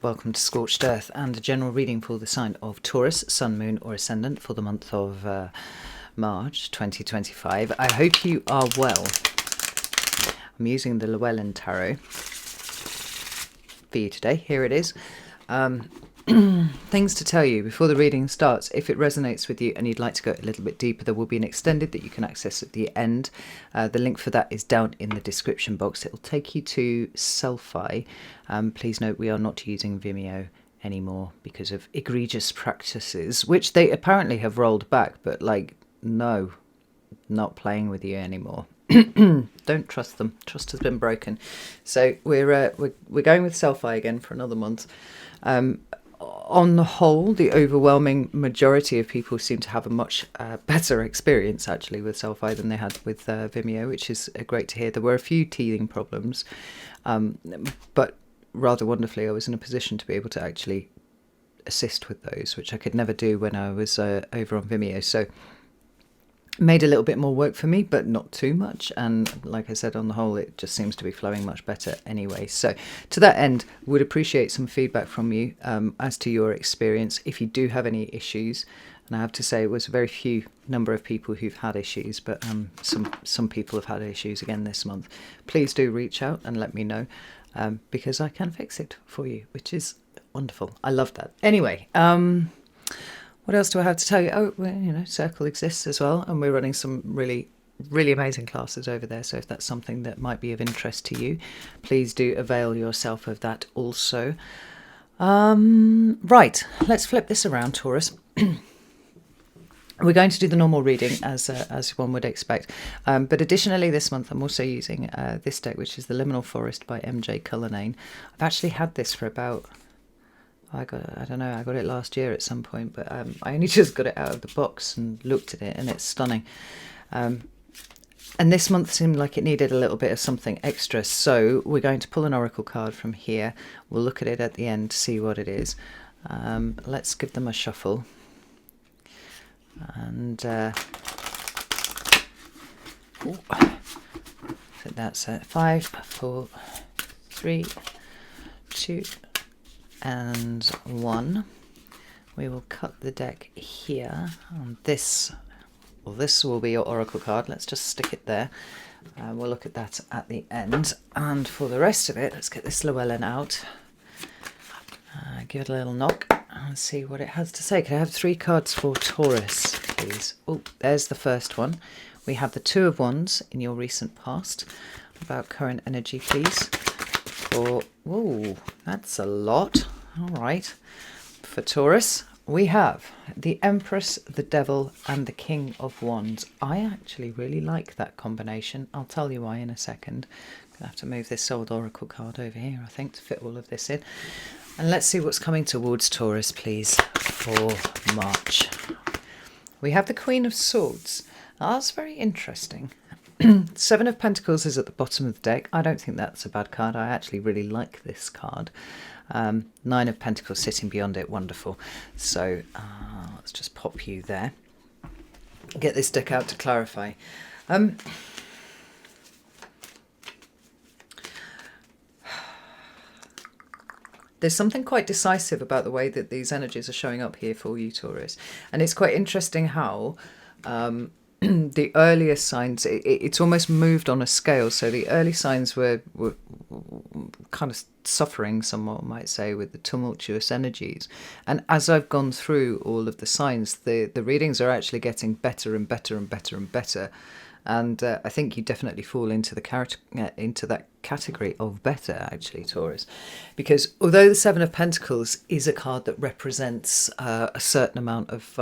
welcome to Scorched Earth and a general reading for the sign of Taurus, Sun, Moon or Ascendant for the month of March 2025. I hope you are well. I'm using the Llewellyn Tarot for you today. Here it is. Things to tell you before the reading starts. If it resonates with you and you'd like to go a little bit deeper, there will be an extended that you can access at the end. The link for that is down in the description box. It will take you to Selfie. Please note we are not using Vimeo anymore because of egregious practices, which they apparently have rolled back, but no, not playing with you anymore. Don't trust them. Trust has been broken. So we're going with Selfie again for another month. On the whole, the overwhelming majority of people seem to have a much better experience actually with Selfie than they had with Vimeo, which is great to hear. There were a few teething problems, but rather wonderfully I was in a position to be able to actually assist with those, which I could never do when I was over on Vimeo. So made a little bit more work for me, but not too much, and like I said, on the whole it just seems to be flowing much better anyway. So to that end, would appreciate some feedback from you as to your experience. If you do have any issues, and I have to say it was a very few number of people who've had issues, but some people have had issues again this month, please do reach out and let me know, because I can fix it for you, which is wonderful. I love that. Anyway, what else do I have to tell you? Oh, well, Circle exists as well, and we're running some really, really amazing classes over there. So if that's something that might be of interest to you, please do avail yourself of that also. Right, let's flip this around, Taurus. We're going to do the normal reading as one would expect, but additionally this month I'm also using this deck, which is the Liminal Forest by MJ Cullinane. I've actually had this for about... I got it last year at some point, but I only just got it out of the box and looked at it, and it's stunning. And this month seemed like it needed a little bit of something extra, so we're going to pull an oracle card from here. We'll look at it at the end to see what it is. Let's give them a shuffle. And so that's 5, 4, 3, 2, and 1. We will cut the deck here on this. Well, this will be your oracle card. Let's just stick it there. We'll look at that at the end. And for the rest of it, let's get this Llewellyn out. Give it a little knock and see what it has to say. Can I have 3 cards for Taurus, please? Oh, there's the first one. We have the 2 of Wands in your recent past. About current energy, please. Whoa, that's a lot. All right. For Taurus, we have the Empress, the Devil, and the King of Wands. I actually really like that combination. I'll tell you why in a second. I'm going to have to move this old oracle card over here, I think, to fit all of this in. And let's see what's coming towards Taurus, please, for March. We have the Queen of Swords. Now, that's very interesting. 7 of Pentacles is at the bottom of the deck. I don't think that's a bad card. I actually really like this card. 9 of Pentacles sitting beyond it. Wonderful. So let's just pop you there. Get this deck out to clarify. There's something quite decisive about the way that these energies are showing up here for you, Taurus. And it's quite interesting how... the earliest signs, it's almost moved on a scale. So the early signs were kind of suffering, someone might say, with the tumultuous energies. And as I've gone through all of the signs, the readings are actually getting better and better and better and better. And I think you definitely fall into into that category of better, actually, Taurus. Because although the 7 of Pentacles is a card that represents a certain amount of...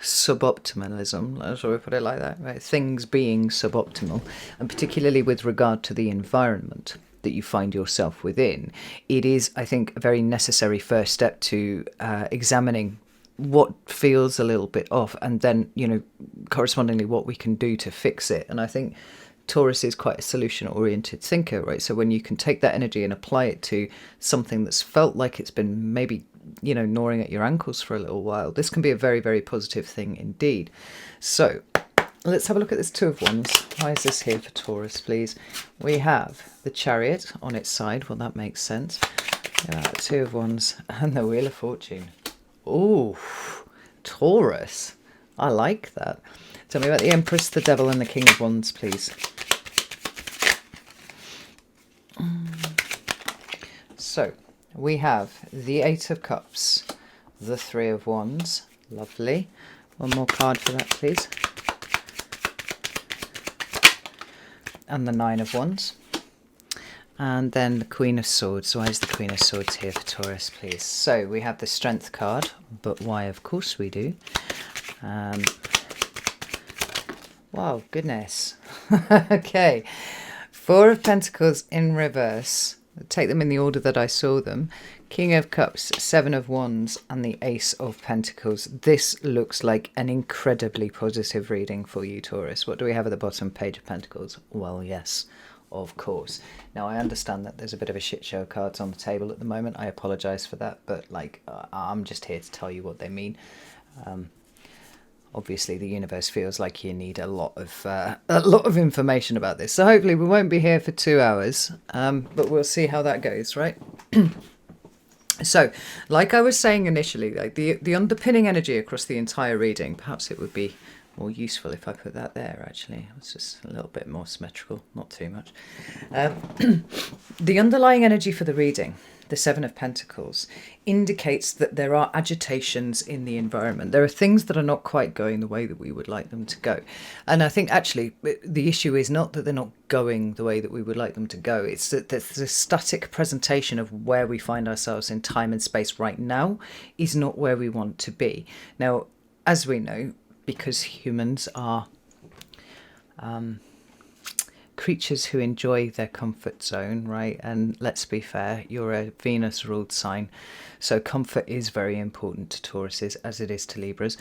suboptimalism, shall we put it like that, right? Things being suboptimal, and particularly with regard to the environment that you find yourself within, it is, I think, a very necessary first step to examining what feels a little bit off, and then, correspondingly what we can do to fix it. And I think Taurus is quite a solution-oriented thinker, right? So when you can take that energy and apply it to something that's felt like it's been maybe gnawing at your ankles for a little while, this can be a very, very positive thing indeed. So let's have a look at this Two of Wands. Why is this here for Taurus, please? We have the Chariot on its side. Well, that makes sense. Two of Wands and the Wheel of Fortune. Oh, Taurus. I like that. Tell me about the Empress, the Devil, and the King of Wands, please. So, we have the Eight of Cups, the Three of Wands. Lovely. One more card for that, please. And the Nine of Wands. And then the Queen of Swords. Why is the Queen of Swords here for Taurus, please? So we have the Strength card, but why? Of course we do. Wow, goodness. Okay. Four of Pentacles in reverse. Take them in the order that I saw them. King of Cups, Seven of Wands, and the Ace of Pentacles. This looks like an incredibly positive reading for you, Taurus. What do we have at the bottom? Page of Pentacles. Well, yes, of course. Now, I understand that there's a bit of a shit show of cards on the table at the moment. I apologise for that, but I'm just here to tell you what they mean. Obviously, the universe feels like you need a lot of information about this. So hopefully we won't be here for 2 hours, but we'll see how that goes, right? So, like I was saying initially, like the underpinning energy across the entire reading, perhaps it would be more useful if I put that there, actually. It's just a little bit more symmetrical, not too much. The underlying energy for the reading, the Seven of Pentacles, indicates that there are agitations in the environment. There are things that are not quite going the way that we would like them to go. And I think actually the issue is not that they're not going the way that we would like them to go. It's that the static presentation of where we find ourselves in time and space right now is not where we want to be. Now, as we know, because humans are creatures who enjoy their comfort zone, right? And let's be fair, you're a Venus ruled sign, so comfort is very important to Tauruses as it is to Libras.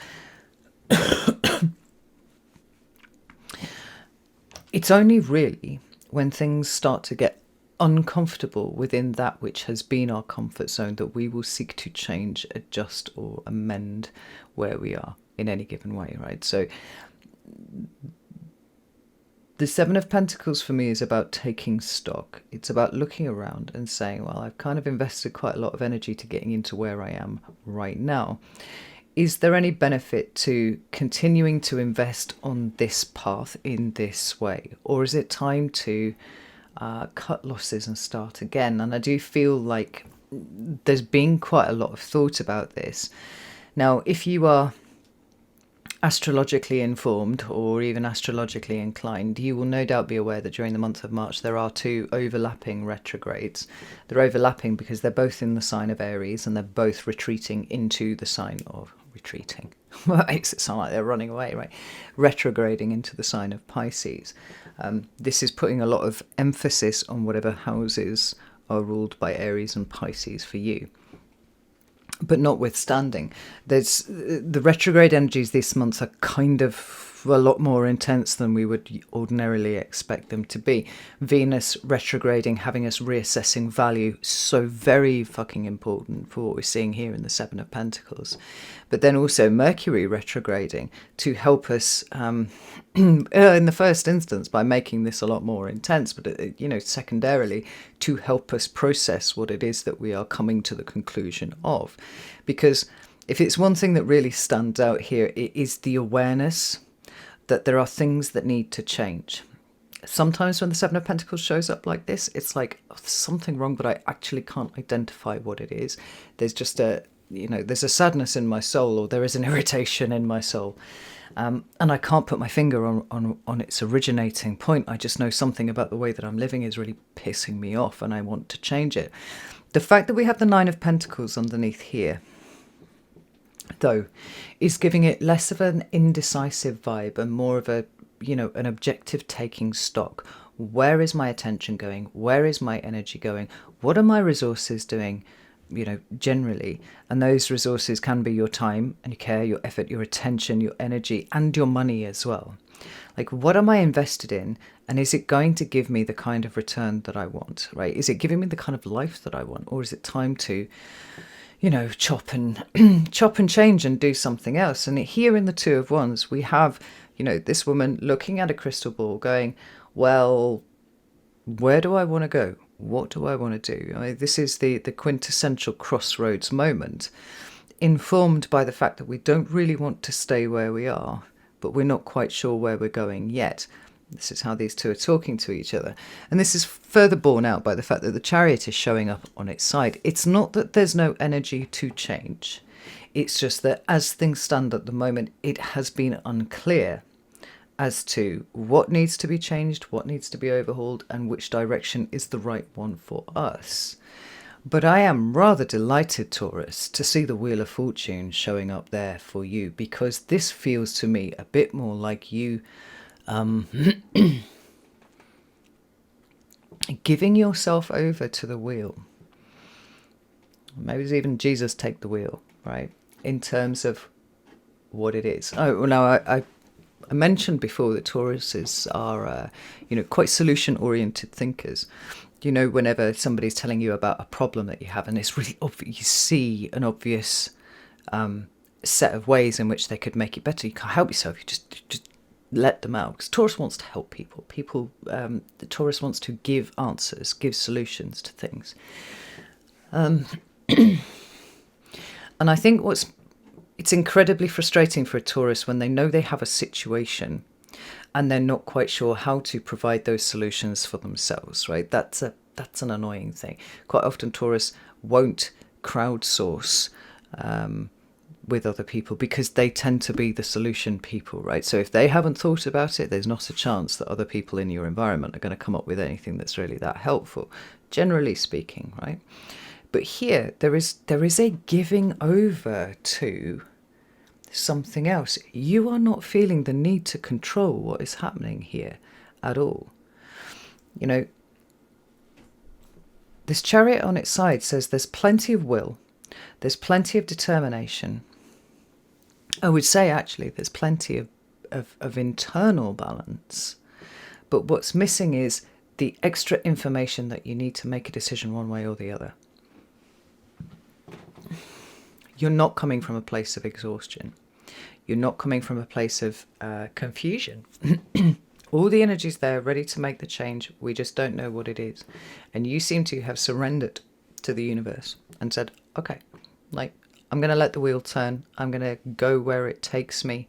It's only really when things start to get uncomfortable within that which has been our comfort zone that we will seek to change, adjust, or amend where we are in any given way, right? So the Seven of Pentacles for me is about taking stock. It's about looking around and saying, well, I've kind of invested quite a lot of energy to getting into where I am right now. Is there any benefit to continuing to invest on this path in this way? Or is it time to cut losses and start again? And I do feel like there's been quite a lot of thought about this. Now, if you are astrologically informed or even astrologically inclined, you will no doubt be aware that during the month of March there are two overlapping retrogrades. They're overlapping because they're both in the sign of Aries and they're both retreating into the sign of retreating. Well, it makes it sound like they're running away, right? Retrograding into the sign of Pisces. This is putting a lot of emphasis on whatever houses are ruled by Aries and Pisces for you. But notwithstanding, there's the retrograde energies this month are kind of a lot more intense than we would ordinarily expect them to be. Venus retrograding, having us reassessing value, so very fucking important for what we're seeing here in the Seven of Pentacles. But then also Mercury retrograding to help us in the first instance by making this a lot more intense, but secondarily to help us process what it is that we are coming to the conclusion of. Because if it's one thing that really stands out here, it is the awareness that there are things that need to change. Sometimes when the Seven of Pentacles shows up like this, it's like, oh, there's something wrong, but I actually can't identify what it is. There's just there's a sadness in my soul, or there is an irritation in my soul. And I can't put my finger on its originating point. I just know something about the way that I'm living is really pissing me off and I want to change it. The fact that we have the Nine of Pentacles underneath here, though, is giving it less of an indecisive vibe and more of a, an objective taking stock. Where is my attention going? Where is my energy going? What are my resources doing? Generally, and those resources can be your time and your care, your effort, your attention, your energy, and your money as well. Like, what am I invested in, and is it going to give me the kind of return that I want, right? Is it giving me the kind of life that I want, or is it time to, chop and chop and change and do something else. And here in the Two of Wands, we have, this woman looking at a crystal ball going, well, where do I want to go? What do I want to do? This is the quintessential crossroads moment, informed by the fact that we don't really want to stay where we are, but we're not quite sure where we're going yet. This is how these two are talking to each other. And this is further borne out by the fact that the Chariot is showing up on its side. It's not that there's no energy to change. It's just that as things stand at the moment, it has been unclear as to what needs to be changed, what needs to be overhauled, and which direction is the right one for us. But I am rather delighted, Taurus, to see the Wheel of Fortune showing up there for you, because this feels to me a bit more like you giving yourself over to the wheel. Maybe it's even Jesus take the wheel, right? In terms of what it is. Oh, well, now I mentioned before that Tauruses are, quite solution-oriented thinkers. Whenever somebody's telling you about a problem that you have, and it's really obvious, you see an obvious set of ways in which they could make it better. You can't help yourself. You just let them out, because Taurus wants to help people. The Taurus wants to give answers, give solutions to things. And I think it's incredibly frustrating for a Taurus when they know they have a situation and they're not quite sure how to provide those solutions for themselves, right? That's an annoying thing. Quite often Taurus won't crowdsource with other people because they tend to be the solution people, right? So if they haven't thought about it, there's not a chance that other people in your environment are going to come up with anything that's really that helpful, generally speaking, right? But here there is a giving over to something else. You are not feeling the need to control what is happening here at all. This Chariot on its side says there's plenty of will, there's plenty of determination. I would say actually there's plenty of internal balance, but what's missing is the extra information that you need to make a decision one way or the other. You're not coming from a place of exhaustion. You're not coming from a place of confusion. All the energy's there, ready to make the change. We just don't know what it is. And you seem to have surrendered to the universe and said, okay, I'm going to let the wheel turn. I'm going to go where it takes me.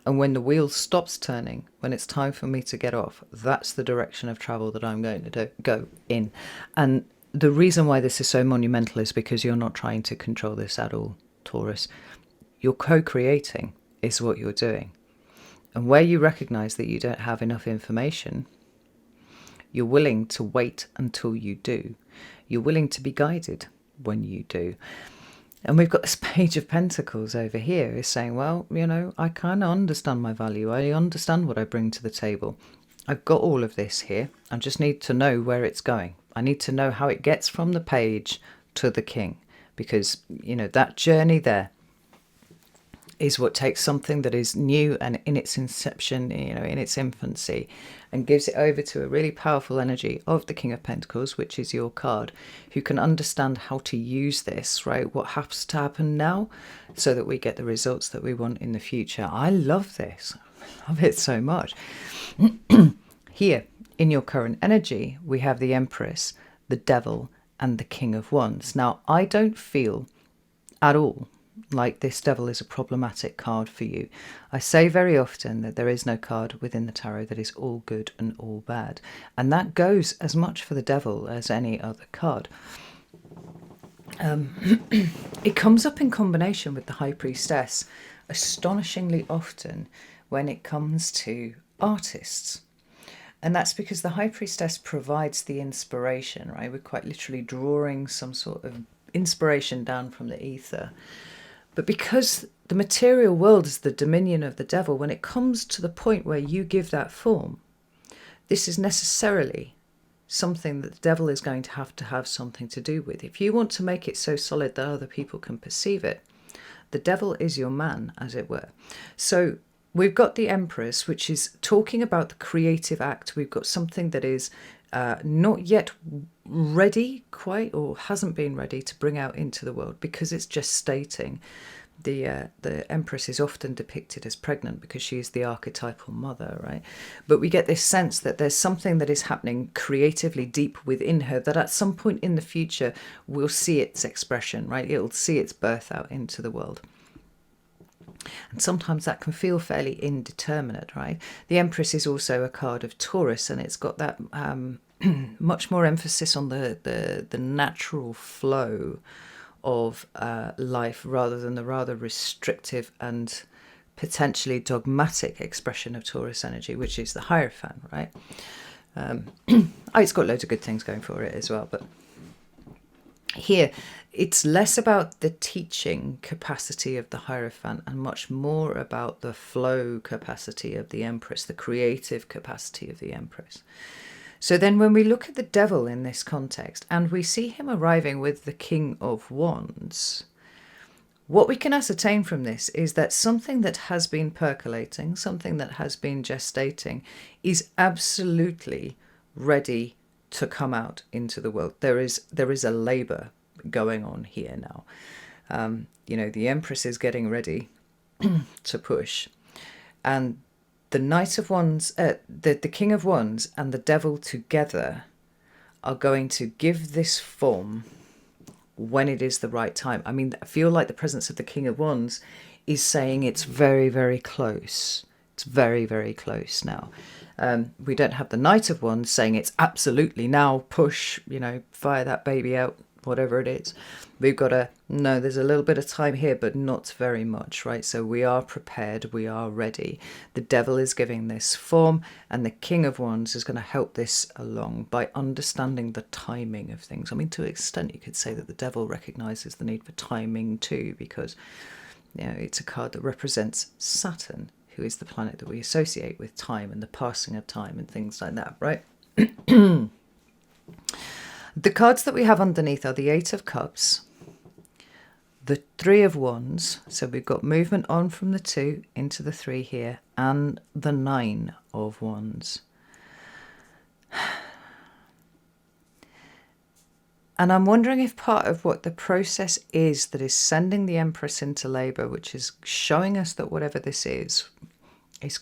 And when the wheel stops turning, when it's time for me to get off, that's the direction of travel that I'm going to go in. And the reason why this is so monumental is because you're not trying to control this at all, Taurus. You're co-creating is what you're doing. And where you recognize that you don't have enough information, you're willing to wait until you do. You're willing to be guided when you do. And we've got this Page of Pentacles over here is saying, well, I kind of understand my value. I understand what I bring to the table. I've got all of this here. I just need to know where it's going. I need to know how it gets from the page to the king, because, that journey there is what takes something that is new and in its inception, in its infancy, and gives it over to a really powerful energy of the King of Pentacles, which is your card, who can understand how to use this, right? What has to happen now so that we get the results that we want in the future. I love this. I love it so much. Here, in your current energy, we have the Empress, the Devil, and the King of Wands. Now, I don't feel at all like this Devil is a problematic card for you. I say very often that there is no card within the tarot that is all good and all bad. And that goes as much for the Devil as any other card. It comes up in combination with the High Priestess astonishingly often when it comes to artists. And that's because the High Priestess provides the inspiration, right? We're quite literally drawing some sort of inspiration down from the ether. But because the material world is the dominion of the Devil, when it comes to the point where you give that form, this is necessarily something that the Devil is going to have something to do with. If you want to make it so solid that other people can perceive it, the Devil is your man, as it were. So we've got the Empress, which is talking about the creative act. We've got something that is not yet ready quite, or hasn't been ready to bring out into the world, because it's gestating. The Empress is often depicted as pregnant because she is the archetypal mother, right? But we get this sense that there's something that is happening creatively deep within her that at some point in the future we'll see its expression, right? It'll see its birth out into the world. And sometimes that can feel fairly indeterminate, right? The Empress is also a card of Taurus, and it's got that much more emphasis on the natural flow of life, rather than the rather restrictive and potentially dogmatic expression of Taurus energy, which is the Hierophant, right? It's got loads of good things going for it as well, but here it's less about the teaching capacity of the Hierophant and much more about the flow capacity of the Empress, the creative capacity of the Empress. So then when we look at the Devil in this context and we see him arriving with the King of Wands, what we can ascertain from this is that something that has been percolating, something that has been gestating, is absolutely ready to come out into the world. There is a labour going on here now. The Empress is getting ready to push, and the Knight of Wands, the King of Wands and the Devil together are going to give this form when it is the right time. I mean, I feel like the presence of the King of Wands is saying it's very, very close. It's very, very close now. We don't have the Knight of Wands saying it's absolutely now, push, fire that baby out, whatever it is. We've got there's a little bit of time here, but not very much, right? So we are prepared, we are ready. The Devil is giving this form, and the King of Wands is going to help this along by understanding the timing of things. I mean, to an extent, you could say that the Devil recognizes the need for timing too, because it's a card that represents Saturn, who is the planet that we associate with time and the passing of time and things like that, right? The cards that we have underneath are the Eight of Cups, the Three of Wands, so we've got movement on from the 2 into the 3 here, and the Nine of Wands. And I'm wondering if part of what the process is that is sending the Empress into labour, which is showing us that whatever this is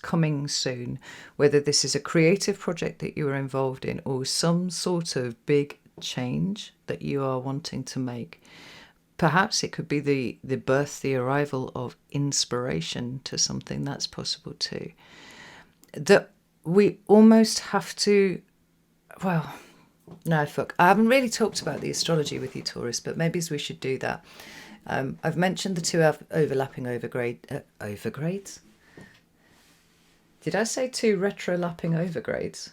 coming soon, whether this is a creative project that you are involved in or some sort of big change that you are wanting to make. Perhaps it could be the birth, the arrival of inspiration to something. That's possible too. That we almost have to, I haven't really talked about the astrology with you, Taurus, but maybe we should do that. I've mentioned the 2 overlapping overgrades. Did I say 2 retrolapping overgrades?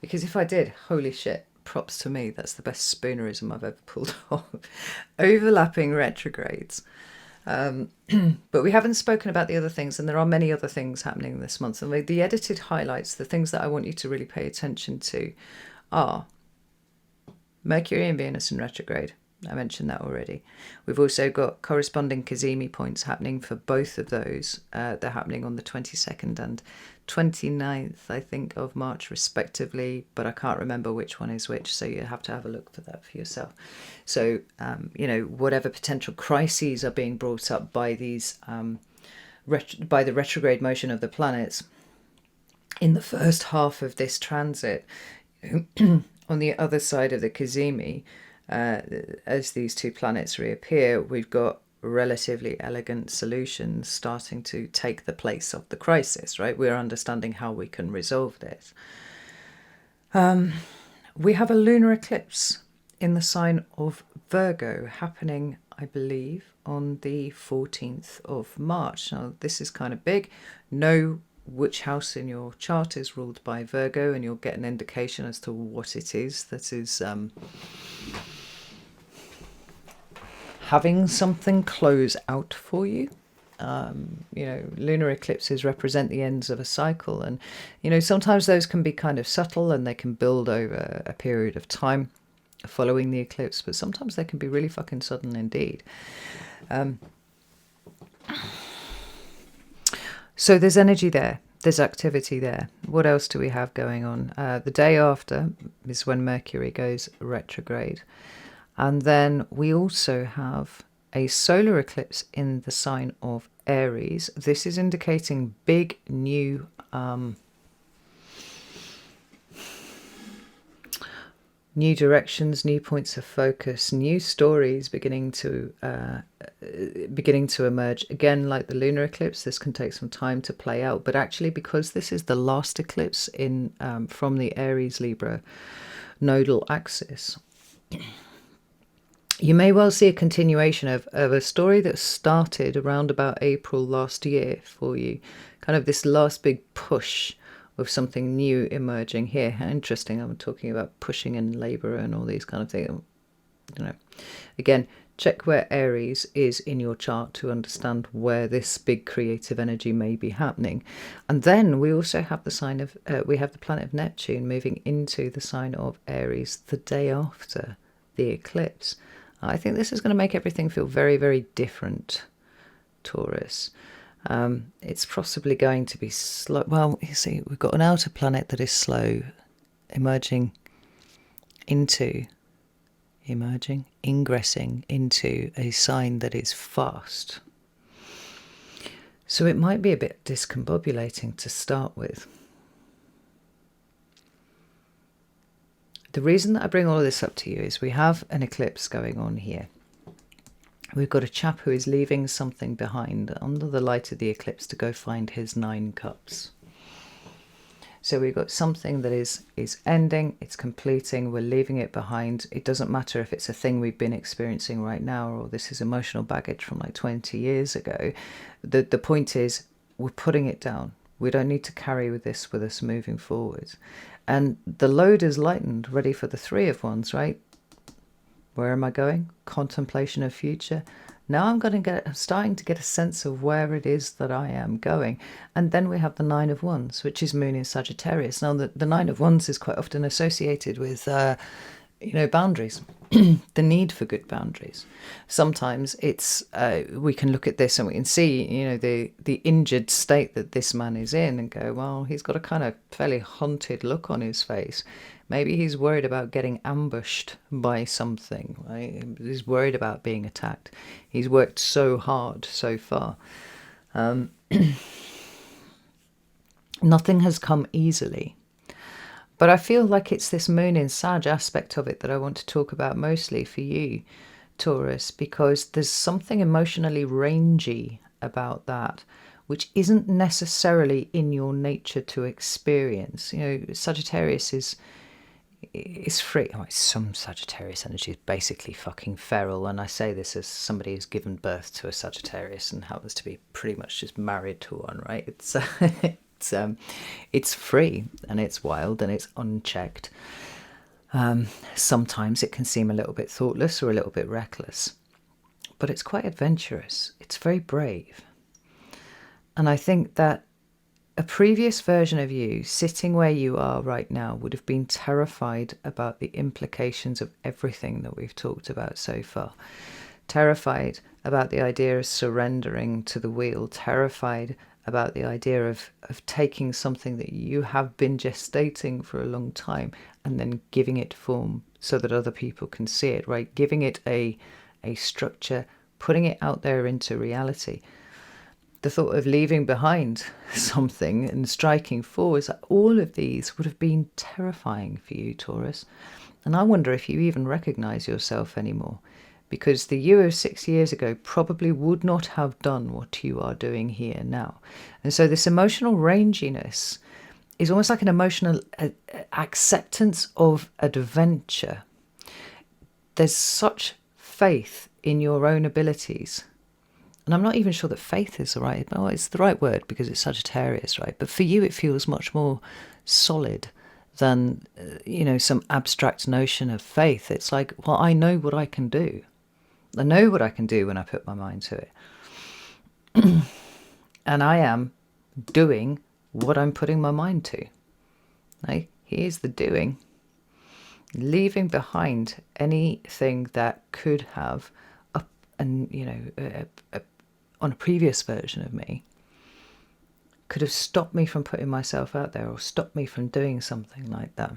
Because if I did, holy shit, props to me. That's the best spoonerism I've ever pulled off. Overlapping retrogrades. But we haven't spoken about the other things, and there are many other things happening this month. And the edited highlights, the things that I want you to really pay attention to, are Mercury and Venus in retrograde. I mentioned that already. We've also got corresponding Cazimi points happening for both of those. They're happening on the 22nd and 29th, I think, of March respectively, but I can't remember which one is which, so you have to have a look for that for yourself. So, whatever potential crises are being brought up by these, by the retrograde motion of the planets in the first half of this transit, on the other side of the Cazimi, as these 2 planets reappear, we've got relatively elegant solutions starting to take the place of the crisis, right? We're understanding how we can resolve this. We have a lunar eclipse in the sign of Virgo happening, I believe, on the 14th of March. Now, this is kind of big. Know which house in your chart is ruled by Virgo, and you'll get an indication as to what it is that is having something close out for you. Lunar eclipses represent the ends of a cycle, and sometimes those can be kind of subtle and they can build over a period of time following the eclipse, but sometimes they can be really fucking sudden indeed. So there's energy there. there's activity there. What else do we have going on? The day after is when Mercury goes retrograde. And then we also have a solar eclipse in the sign of Aries. This is indicating big new new directions, new points of focus, new stories beginning to emerge. Again, like the lunar eclipse, this can take some time to play out. But actually, because this is the last eclipse in from the Aries Libra nodal axis, you may well see a continuation of a story that started around about April last year for you. Kind of this last big push of something new emerging here. How interesting. I'm talking about pushing and labour and all these kind of things. You know, again, check where Aries is in your chart to understand where this big creative energy may be happening. And then we also have the sign of, we have the planet of Neptune moving into the sign of Aries the day after the eclipse. I think this is going to make everything feel very, very different, Taurus. It's possibly going to be slow. Well, you see, we've got an outer planet that is slow, ingressing into a sign that is fast. So it might be a bit discombobulating to start with. The reason that I bring all of this up to you is we have an eclipse going on here. We've got a chap who is leaving something behind under the light of the eclipse to go find his 9 cups. So we've got something that is ending, it's completing, we're leaving it behind. It doesn't matter if it's a thing we've been experiencing right now or this is emotional baggage from like 20 years ago. The point is we're putting it down. We don't need to carry with us moving forward. And the load is lightened, ready for the 3 of Wands, right? Where am I going? Contemplation of future. Now I'm starting to get a sense of where it is that I am going. And then we have the 9 of Wands, which is Moon in Sagittarius. Now the 9 of Wands is quite often associated with boundaries, the need for good boundaries. Sometimes it's we can look at this and we can see, the injured state that this man is in and go, well, he's got a kind of fairly haunted look on his face. Maybe he's worried about getting ambushed by something, right? He's worried about being attacked. He's worked so hard so far. Nothing has come easily. But I feel like it's this Moon in Sag aspect of it that I want to talk about mostly for you, Taurus, because there's something emotionally rangy about that, which isn't necessarily in your nature to experience. Sagittarius is free. Some Sagittarius energy is basically fucking feral, and I say this as somebody who's given birth to a Sagittarius and happens to be pretty much just married to one, right? It's free and it's wild and it's unchecked. Sometimes it can seem a little bit thoughtless or a little bit reckless, but it's quite adventurous. It's very brave. And I think that a previous version of you sitting where you are right now would have been terrified about the implications of everything that we've talked about so far. Terrified about the idea of surrendering to the wheel. Terrified about the idea of taking something that you have been gestating for a long time and then giving it form so that other people can see it, right? Giving it a structure, putting it out there into reality. The thought of leaving behind something and striking forwards, all of these would have been terrifying for you, Taurus. And I wonder if you even recognize yourself anymore, because the you of 6 years ago probably would not have done what you are doing here now. And so this emotional ranginess is almost like an emotional acceptance of adventure. There's such faith in your own abilities. And I'm not even sure that faith is the right, well, it's the right word because it's Sagittarius, right? But for you, it feels much more solid than, some abstract notion of faith. It's like, well, I know what I can do. I know what I can do when I put my mind to it. And I am doing what I'm putting my mind to. Like, here's the doing. Leaving behind anything that could have, on a previous version of me, could have stopped me from putting myself out there or stopped me from doing something like that.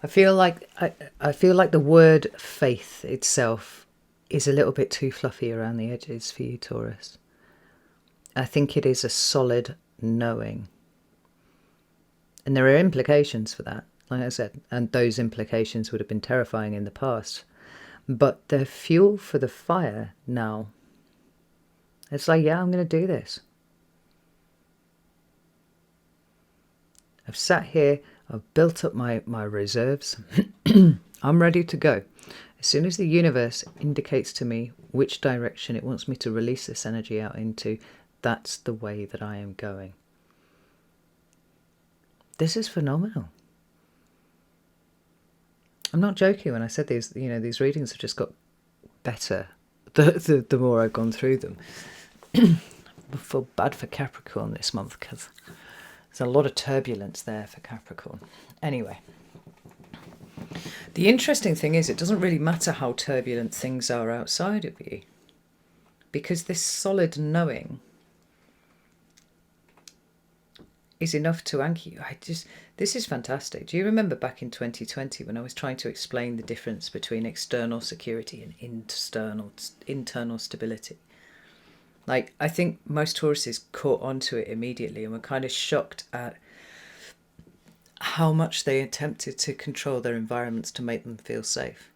I feel like the word faith itself is a little bit too fluffy around the edges for you, Taurus. I think it is a solid knowing. And there are implications for that, like I said, and those implications would have been terrifying in the past. But they're fuel for the fire now. It's like, yeah, I'm going to do this. I've sat here, I've built up my reserves. I'm ready to go. As soon as the universe indicates to me which direction it wants me to release this energy out into, that's the way that I am going. This is phenomenal. I'm not joking when I said these, these readings have just got better the more I've gone through them. I feel bad for Capricorn this month because there's a lot of turbulence there for Capricorn. Anyway, the interesting thing is it doesn't really matter how turbulent things are outside of you, because this solid knowing is enough to anchor you. This is fantastic. Do you remember back in 2020 when I was trying to explain the difference between external security and internal stability? Like, I think most Tauruses caught onto it immediately and were kind of shocked at how much they attempted to control their environments to make them feel safe.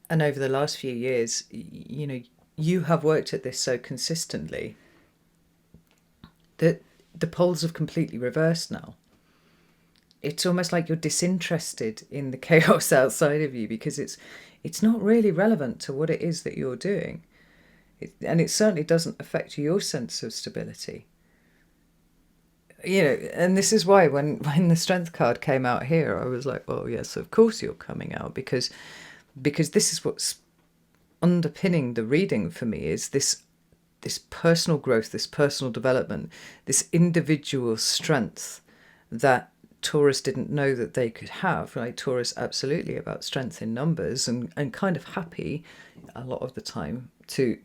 And over the last few years, you have worked at this so consistently that the poles have completely reversed now. It's almost like you're disinterested in the chaos outside of you because it's not really relevant to what it is that you're doing. And it certainly doesn't affect your sense of stability. And this is why when the Strength card came out here, I was like, oh yes, of course you're coming out, because this is what's underpinning the reading for me, is this personal growth, this personal development, this individual strength that Taurus didn't know that they could have, right? Taurus absolutely about strength in numbers and kind of happy a lot of the time to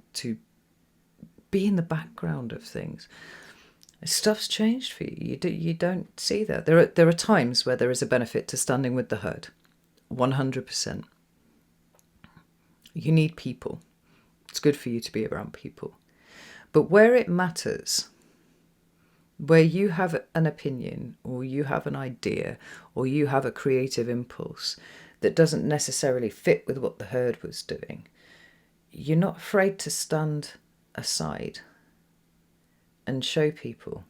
be in the background of things. Stuff's changed for you. You don't see that. There are times where there is a benefit to standing with the herd, 100%. You need people. It's good for you to be around people. But where it matters, where you have an opinion or you have an idea or you have a creative impulse that doesn't necessarily fit with what the herd was doing, you're not afraid to stand aside and show people,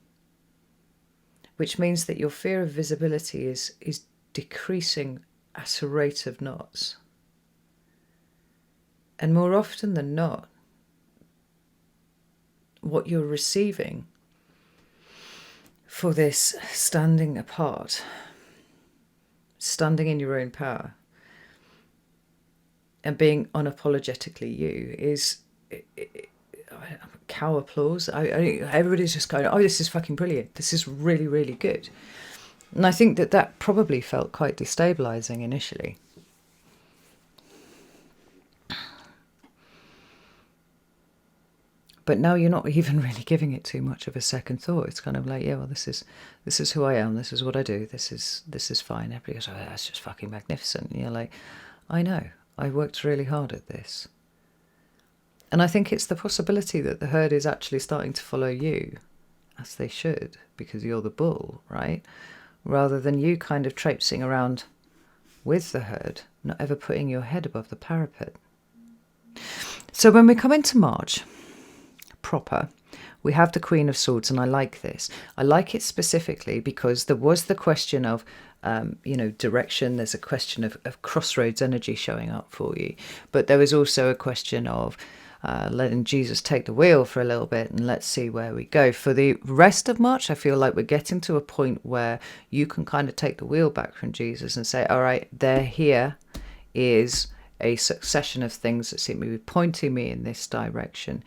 which means that your fear of visibility is decreasing at a rate of knots. And more often than not, what you're receiving for this standing apart, standing in your own power, and being unapologetically you is cow applause. Everybody's just going, oh, this is fucking brilliant. This is really, really good. And I think that probably felt quite destabilizing initially. But now you're not even really giving it too much of a second thought. It's kind of like, yeah, well, this is who I am. This is what I do. This is fine. Everybody goes, oh, that's just fucking magnificent. And you're like, I know. I worked really hard at this. And I think it's the possibility that the herd is actually starting to follow you, as they should, because you're the bull, right? Rather than you kind of traipsing around with the herd, not ever putting your head above the parapet. So when we come into March proper, we have the Queen of Swords, and I like this. I like it specifically because there was the question of, direction. There's a question of crossroads energy showing up for you. But there was also a question of letting Jesus take the wheel for a little bit and let's see where we go. For the rest of March, I feel like we're getting to a point where you can kind of take the wheel back from Jesus and say, all right, here is a succession of things that seem to be pointing me in this direction.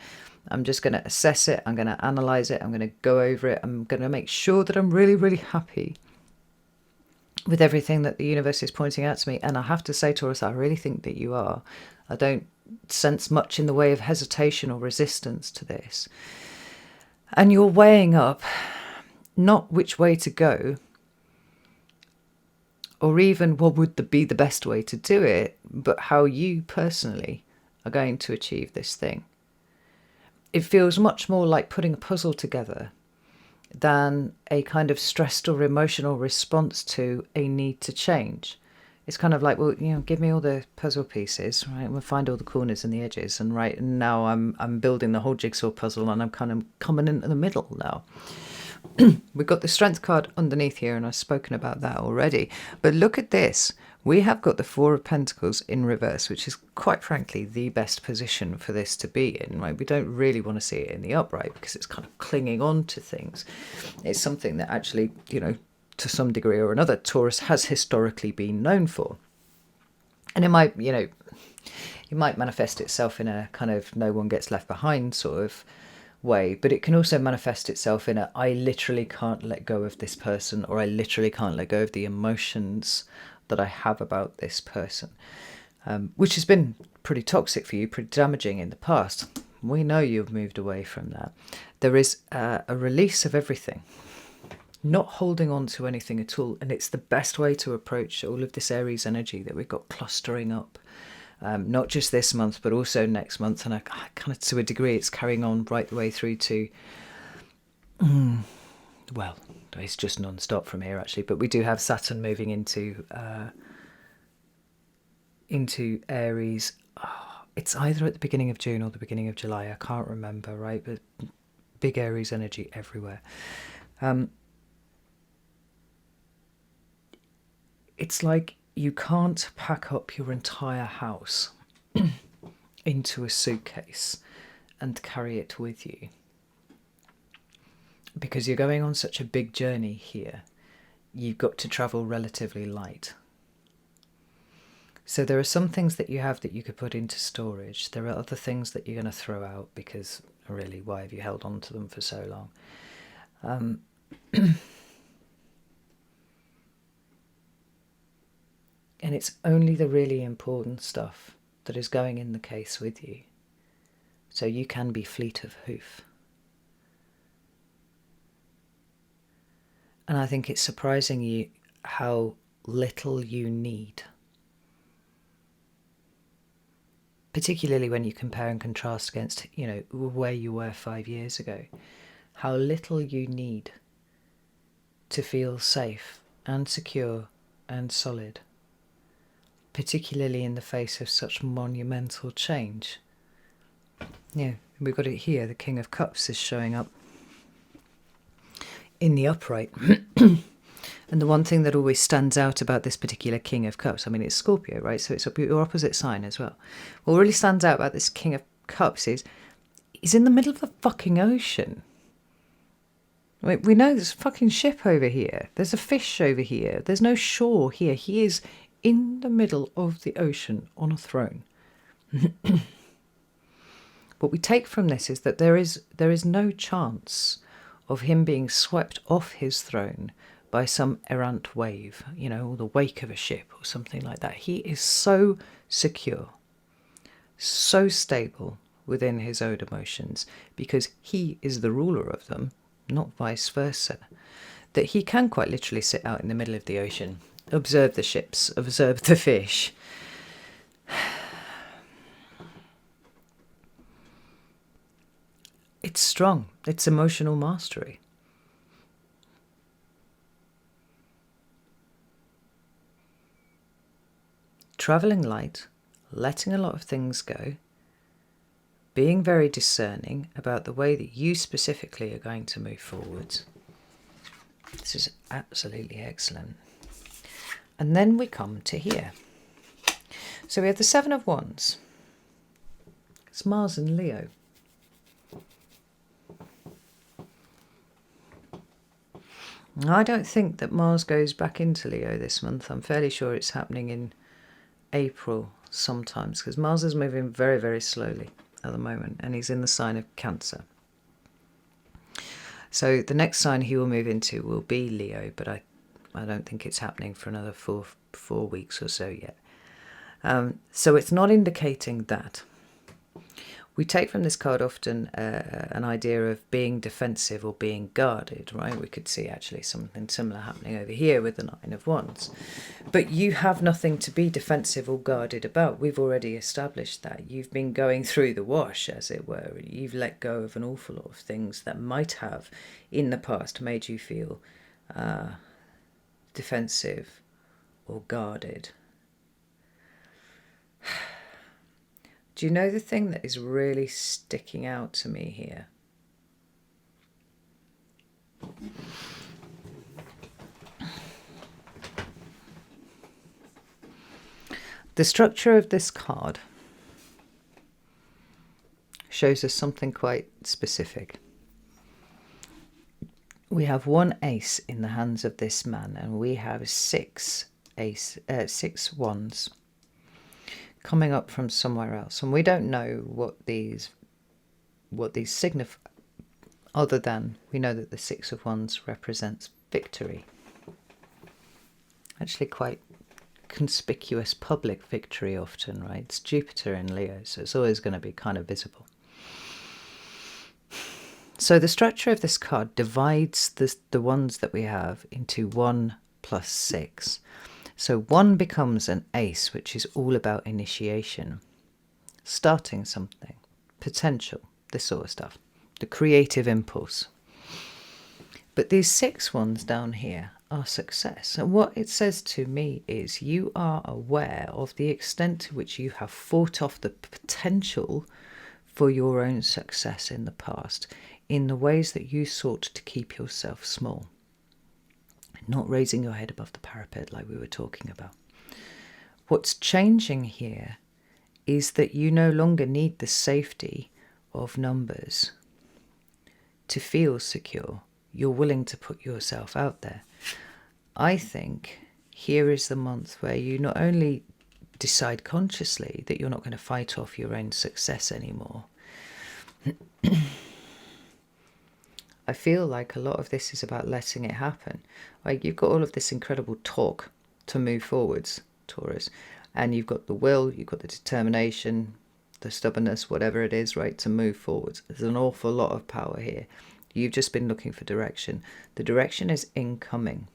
I'm just going to assess it. I'm going to analyze it. I'm going to go over it. I'm going to make sure that I'm really, really happy with everything that the universe is pointing out to me. And I have to say, Taurus, I really think that you are. I don't sense much in the way of hesitation or resistance to this. And you're weighing up not which way to go, or even what would be the best way to do it, but how you personally are going to achieve this thing. It feels much more like putting a puzzle together than a kind of stressed or emotional response to a need to change. It's kind of like, well, give me all the puzzle pieces, right? We'll find all the corners and the edges, and right now I'm building the whole jigsaw puzzle, and I'm kind of coming into the middle now. We've got the Strength card underneath here, and I've spoken about that already. But look at this. We have got the Four of Pentacles in reverse, which is quite frankly the best position for this to be in, right? We don't really want to see it in the upright because it's kind of clinging on to things. It's something that actually, to some degree or another, Taurus has historically been known for. And it might, it might manifest itself in a kind of no one gets left behind sort of way, but it can also manifest itself in a I literally can't let go of this person, or I literally can't let go of the emotions that I have about this person, which has been pretty toxic for you, pretty damaging in the past. We know you've moved away from that. There is a release of everything, not holding on to anything at all, and it's the best way to approach all of this Aries energy that we've got clustering up. Not just this month, but also next month, and I kind of, to a degree, it's carrying on right the way through to, well, it's just non-stop from here actually. But we do have Saturn moving into Aries. Oh, it's either at the beginning of June or the beginning of July. I can't remember, right? But big Aries energy everywhere. It's like you can't pack up your entire house into a suitcase and carry it with you, because you're going on such a big journey here. You've got to travel relatively light. So there are some things that you have that you could put into storage. There are other things that you're going to throw out because, really, why have you held on to them for so long? And it's only the really important stuff that is going in the case with you. So you can be fleet of hoof. And I think it's surprising you how little you need. Particularly when you compare and contrast against, where you were 5 years ago. How little you need to feel safe and secure and solid. Particularly in the face of such monumental change. Yeah, we've got it here. The King of Cups is showing up in the upright. And the one thing that always stands out about this particular King of Cups, I mean, it's Scorpio, right? So it's your opposite sign as well. What really stands out about this King of Cups is he's in the middle of the fucking ocean. I mean, we know there's a fucking ship over here. There's a fish over here. There's no shore here. He is in the middle of the ocean on a throne. What we take from this is that there is no chance of him being swept off his throne by some errant wave, or the wake of a ship or something like that. He is so secure, so stable within his own emotions, because he is the ruler of them, not vice versa, that he can quite literally sit out in the middle of the ocean, observe the ships, observe the fish. It's strong. It's emotional mastery. Travelling light, letting a lot of things go, being very discerning about the way that you specifically are going to move forwards. This is absolutely excellent. And then we come to here. So we have the Seven of Wands. It's Mars and Leo. I don't think that Mars goes back into Leo this month. I'm fairly sure it's happening in April sometimes, because Mars is moving very, very slowly at the moment, and he's in the sign of Cancer. So the next sign he will move into will be Leo, but I don't think it's happening for another four weeks or so yet. So it's not indicating that. We take from this card often an idea of being defensive or being guarded, right? We could see actually something similar happening over here with the Nine of Wands. But you have nothing to be defensive or guarded about. We've already established that. You've been going through the wash, as it were. You've let go of an awful lot of things that might have, in the past, made you feel defensive or guarded. Do you know the thing that is really sticking out to me here? The structure of this card shows us something quite specific. We have one ace in the hands of this man, and we have six wands coming up from somewhere else, and we don't know what these signify, other than we know that the Six of Wands represents victory. Actually quite conspicuous public victory often, right? It's Jupiter in Leo, so it's always going to be kind of visible. So the structure of this card divides the ones that we have into 1 plus 6. So 1 becomes an ace, which is all about initiation, starting something, potential, this sort of stuff, the creative impulse. But these 6 ones down here are success. And what it says to me is you are aware of the extent to which you have fought off the potential for your own success in the past, in the ways that you sought to keep yourself small. Not raising your head above the parapet like we were talking about. What's changing here is that you no longer need the safety of numbers to feel secure. You're willing to put yourself out there. I think here is the month where you not only decide consciously that you're not going to fight off your own success anymore. I feel like a lot of this is about letting it happen. Like, you've got all of this incredible talk to move forwards, Taurus, and you've got the will, you've got the determination, the stubbornness, whatever it is, right, to move forwards. There's an awful lot of power here. You've just been looking for direction. The direction is incoming.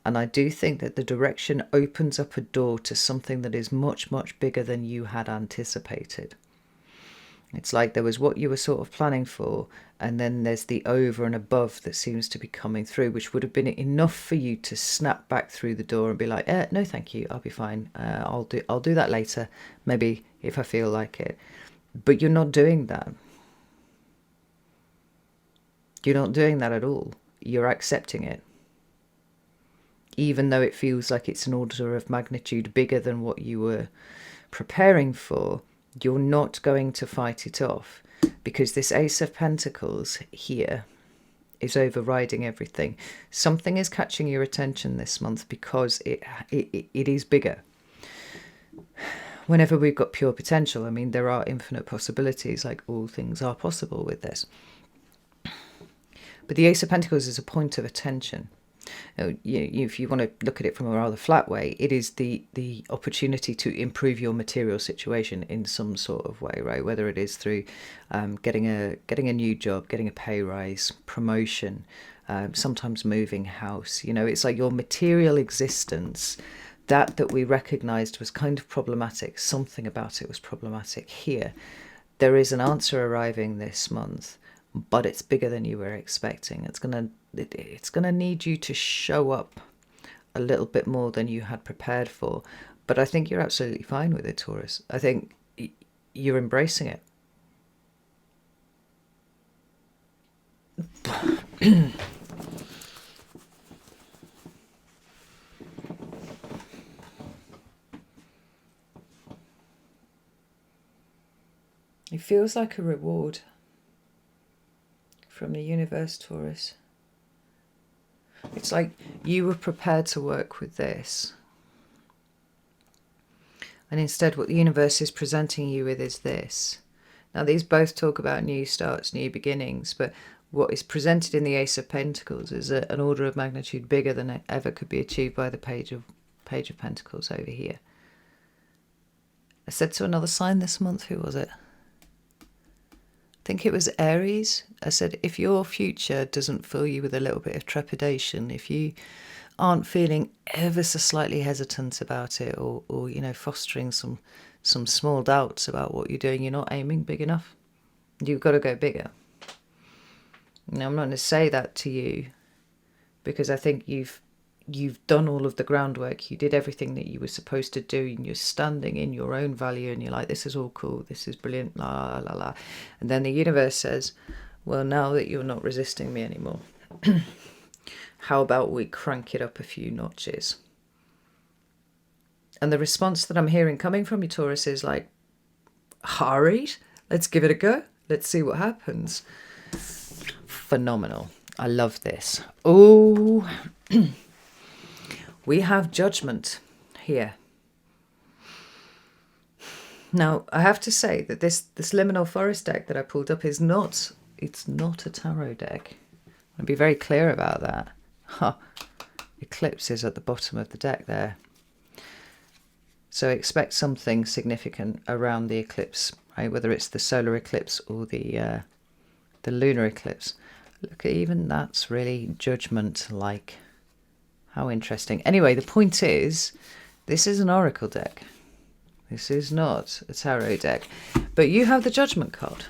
And I do think that the direction opens up a door to something that is much, much bigger than you had anticipated. It's like there was what you were sort of planning for, and then there's the over and above that seems to be coming through, which would have been enough for you to snap back through the door and be like, no, thank you, I'll be fine. I'll do that later, maybe if I feel like it. But you're not doing that. You're not doing that at all. You're accepting it. Even though it feels like it's an order of magnitude bigger than what you were preparing for, you're not going to fight it off, because this Ace of Pentacles here is overriding everything. Something is catching your attention this month because it is bigger. Whenever we've got pure potential, I mean, there are infinite possibilities, like all things are possible with this. But the Ace of Pentacles is a point of attention. If you want to look at it from a rather flat way, it is the opportunity to improve your material situation in some sort of way, right? Whether it is through getting a new job, getting a pay rise, promotion, sometimes moving house. It's like your material existence that we recognized was kind of problematic. Something about it was problematic. Here, there is an answer arriving this month, but it's bigger than you were expecting. It's gonna need you to show up a little bit more than you had prepared for. But I think you're absolutely fine with it, Taurus. I think you're embracing it. It feels like a reward from the universe, Taurus. It's like you were prepared to work with this. And instead what the universe is presenting you with is this. Now these both talk about new starts, new beginnings, but what is presented in the Ace of Pentacles is an order of magnitude bigger than it ever could be achieved by the Page of Pentacles over here. I said to another sign this month, who was it? I think it was Aries. I said, if your future doesn't fill you with a little bit of trepidation, if you aren't feeling ever so slightly hesitant about it, or you know, fostering some small doubts about what you're doing, you're not aiming big enough. You've got to go bigger. Now, I'm not going to say that to you because I think you've done all of the groundwork. You did everything that you were supposed to do, and you're standing in your own value, and you're like, this is all cool, this is brilliant, la la la. And then the universe says, well, now that you're not resisting me anymore, how about we crank it up a few notches? And the response that I'm hearing coming from you, Taurus, is like, all right, let's give it a go. Let's see what happens. Phenomenal. I love this. Oh, we have Judgment here. Now, I have to say that this Liminal Forest deck that I pulled up is not, it's not a tarot deck. I'll be very clear about that. Huh. Eclipse is at the bottom of the deck there. So expect something significant around the eclipse, right? Whether it's the solar eclipse or the lunar eclipse. Look, even that's really Judgment-like. How interesting. Anyway, the point is, this is an oracle deck. This is not a tarot deck. But you have the Judgment card.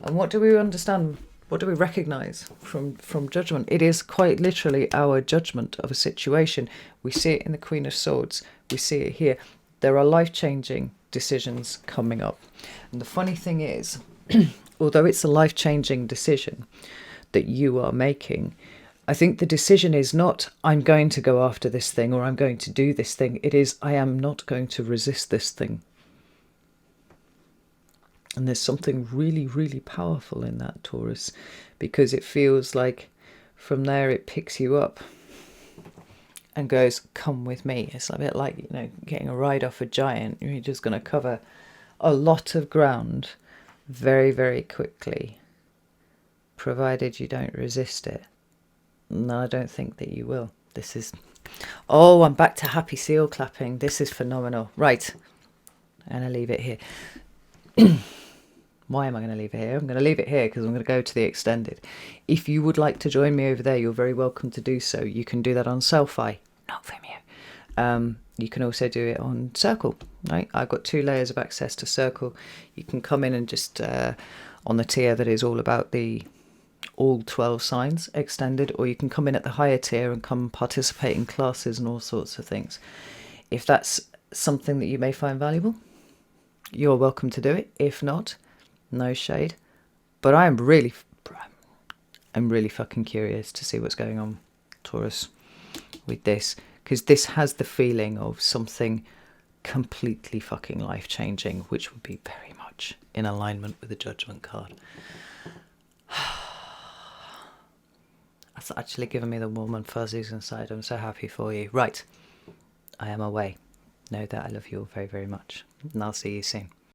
And what do we understand? What do we recognize from Judgment? It is quite literally our judgment of a situation. We see it in the Queen of Swords. We see it here. There are life-changing decisions coming up. And the funny thing is, although it's a life-changing decision that you are making, I think the decision is not, I'm going to go after this thing or I'm going to do this thing. It is, I am not going to resist this thing. And there's something really, really powerful in that, Taurus, because it feels like from there it picks you up and goes, come with me. It's a bit like, you know, getting a ride off a giant. You're just going to cover a lot of ground very, very quickly, provided you don't resist it. No, I don't think that you will. This is... Oh, I'm back to happy seal clapping. This is phenomenal. Right. I'm going to leave it here. Why am I going to leave it here? I'm going to leave it here because I'm going to go to the extended. If you would like to join me over there, you're very welcome to do so. You can do that on Selfie, not Vimeo. You can also do it on Circle, right? I've got 2 layers of access to Circle. You can come in and just on the tier that is all about the all 12 signs extended, or you can come in at the higher tier and come participate in classes and all sorts of things. If that's something that you may find valuable, you're welcome to do it. If not, no shade. But I'm really fucking curious to see what's going on, Taurus, with this, because this has the feeling of something completely fucking life-changing, which would be very much in alignment with the Judgment card. That's actually given me the warm and fuzzies inside. I'm so happy for you. Right, I am away. Know that I love you all very, very much, and I'll see you soon.